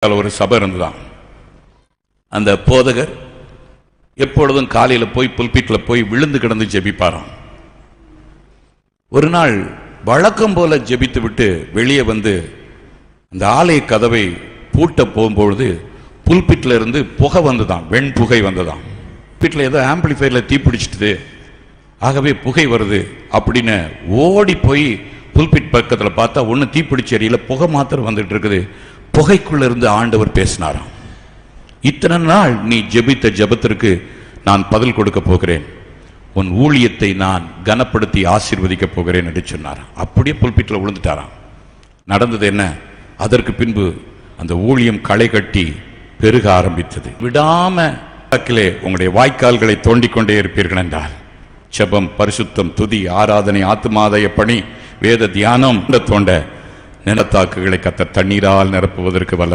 ஒரு சபை இருந்துதான். அந்த போதகர் எப்பொழுதும் காலையில் போய் புல்பீட்டில் போய் விழுந்து கிடந்து ஜெபிப்பாராம். ஒரு நாள் வழக்கம் போல ஜெபித்து விட்டு வெளியே வந்து அந்த ஆலய கதவை பூட்ட போகும்பொழுது புல்பீட்டில் இருந்து புகை வந்துதான், வெண்புகை வந்துதான். வீட்டில் ஏதோ ஆம்பிளிஃபையர்ல தீப்பிடிச்சிட்டுது, ஆகவே புகை வருது அப்படின்னு ஓடி போய் புல்பீட் பக்கத்தில் பார்த்தா ஒன்று தீப்பிடிச்ச எரியல, புகை மாத்திரம் வந்துட்டு இருக்குது. புகைக்குள்ள இருந்து ஆண்டவர் பேசினாராம், இத்தனை நாள் நீ ஜெபித்த ஜெபத்திற்கு நான் பதில் கொடுக்க போகிறேன், உன் ஊழியத்தை நான் கனப்படுத்தி ஆசீர்வதிக்க போகிறேன் என்று சொன்னார். அப்படியே புல்பீட்டில் விழுந்துட்டாராம். நடந்தது என்ன? அதற்கு பின்பு அந்த ஊழியம் களை கட்டி பெருக ஆரம்பித்தது. விடாம உங்களுடைய வாய்க்கால்களை தோண்டிக்கொண்டே இருப்பீர்கள் என்றால் ஜெபம், பரிசுத்தம், துதி, ஆராதனை, ஆத்துமாதாய பணி, வேத தியானம் தோண்ட நிலத்தாக்குகளை கர்த்தர் தண்ணீரால் நிரப்புவதற்கு வல்ல